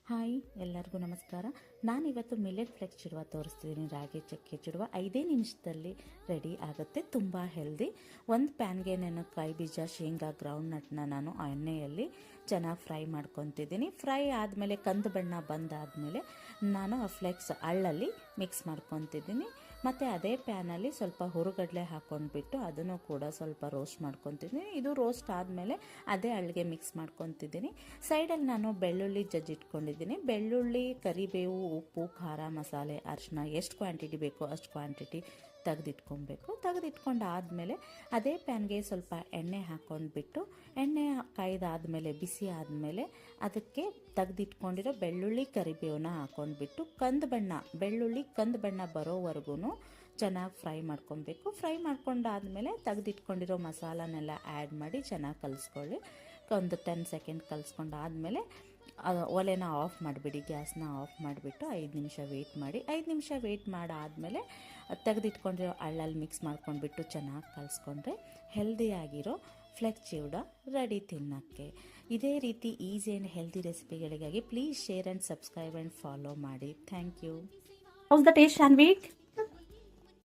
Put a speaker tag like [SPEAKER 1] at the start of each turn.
[SPEAKER 1] Hi ಎಲ್ಲರಿಗೂ ನಮಸ್ಕಾರ. ನಾನಿವತ್ತು ಮಿಲೆಟ್ ಫ್ಲೆಕ್ಸ್ ಚುಡುವ ತೋರಿಸ್ತಿದ್ದೀನಿ. ರಾಗಿ ಚಕ್ಕೆ ಚುಡುವ 5 ನಿಮಿಷದಲ್ಲಿ ರೆಡಿ ಆಗುತ್ತೆ. ತುಂಬ ಹೆಲ್ದಿ. ಒಂದು ಪ್ಯಾನ್ಗೆ ನಾನು ಕಾಯಿ ಬೀಜ, ಶೇಂಗಾ, ಗ್ರೌಂಡ್ ನಟ್ನ ನಾನು ಎಣ್ಣೆಯಲ್ಲಿ ಚೆನ್ನಾಗಿ ಫ್ರೈ ಮಾಡ್ಕೊತಿದ್ದೀನಿ. ಫ್ರೈ ಆದಮೇಲೆ ಕಂದು ಬಣ್ಣ ಬಂದಾದಮೇಲೆ ನಾನು ಆ ಫ್ಲೆಕ್ಸ್ ಅಳ್ಳಲ್ಲಿ ಮಿಕ್ಸ್ ಮಾಡ್ಕೊತಿದ್ದೀನಿ. ಮತ್ತು ಅದೇ ಪ್ಯಾನಲ್ಲಿ ಸ್ವಲ್ಪ ಹುರುಗಡಲೆ ಹಾಕ್ಕೊಂಡ್ಬಿಟ್ಟು ಅದನ್ನು ಕೂಡ ಸ್ವಲ್ಪ ರೋಸ್ಟ್ ಮಾಡ್ಕೊತಿದ್ದೀನಿ. ಇದು ರೋಸ್ಟ್ ಆದಮೇಲೆ ಅದೇ ಅಳ್ಳಿಗೆ ಮಿಕ್ಸ್ ಮಾಡ್ಕೊತಿದ್ದೀನಿ. ಸೈಡಲ್ಲಿ ನಾನು ಬೆಳ್ಳುಳ್ಳಿ ಜಜ್ಜಿಟ್ಕೊಂಡಿದ್ದೀನಿ. ಬೆಳ್ಳುಳ್ಳಿ, ಕರಿಬೇವು, ಉಪ್ಪು, ಖಾರ, ಮಸಾಲೆ, ಅರಿಶಿನ ಎಷ್ಟು ಕ್ವಾಂಟಿಟಿ ಬೇಕೋ ಅಷ್ಟು ಕ್ವಾಂಟಿಟಿ ತೆಗೆದಿಟ್ಕೊಬೇಕು. ತೆಗೆದಿಟ್ಕೊಂಡಾದಮೇಲೆ ಅದೇ ಪ್ಯಾನ್ಗೆ ಸ್ವಲ್ಪ ಎಣ್ಣೆ ಹಾಕ್ಕೊಂಡ್ಬಿಟ್ಟು ಎಣ್ಣೆ ಕಾಯ್ದಾದಮೇಲೆ ಬಿಸಿ ಆದಮೇಲೆ ಅದಕ್ಕೆ ತೆಗೆದಿಟ್ಕೊಂಡಿರೋ ಬೆಳ್ಳುಳ್ಳಿ, ಕರಿಬೇವನ್ನ ಹಾಕ್ಕೊಂಡ್ಬಿಟ್ಟು ಬೆಳ್ಳುಳ್ಳಿ ಕಂದು ಬಣ್ಣ ಬರೋವರೆಗೂ ಚೆನ್ನಾಗಿ ಫ್ರೈ ಮಾಡ್ಕೊಬೇಕು. ಫ್ರೈ ಮಾಡ್ಕೊಂಡಾದಮೇಲೆ ತೆಗೆದಿಟ್ಕೊಂಡಿರೋ ಮಸಾಲನೆಲ್ಲ ಆ್ಯಡ್ ಮಾಡಿ ಚೆನ್ನಾಗಿ ಕಲಿಸ್ಕೊಳ್ಳಿ. ಒಂದು 10 ಸೆಕೆಂಡ್ ಕಲಿಸ್ಕೊಂಡಾದಮೇಲೆ ಒಲೆನ ಆಫ್ ಮಾಡಿಬಿಡಿ. ಗ್ಯಾಸ್ನ ಆಫ್ ಮಾಡಿಬಿಟ್ಟು 5 ನಿಮಿಷ ವೆಯ್ಟ್ ಮಾಡಿ. 5 ನಿಮಿಷ ವೆಯ್ಟ್ ಮಾಡಾದಮೇಲೆ ತೆಗೆದಿಟ್ಕೊಂಡಿರೋ ಅಳ್ಳಲ್ಲಿ ಮಿಕ್ಸ್ ಮಾಡ್ಕೊಂಡ್ಬಿಟ್ಟು ಚೆನ್ನಾಗಿ ಕಲಿಸ್ಕೊಂಡ್ರೆ ಹೆಲ್ದಿಯಾಗಿರೋ ಫ್ಲೆಕ್ಸ್ ಚಿವಡ ರೆಡಿ ತಿನ್ನೋಕ್ಕೆ. ಇದೇ ರೀತಿ ಈಸಿ ಆ್ಯಂಡ್ ಹೆಲ್ದಿ ರೆಸಿಪಿಗಳಿಗಾಗಿ please share and subscribe and follow ಮಾಡಿ. Thank you.
[SPEAKER 2] How's the taste, Shanvik?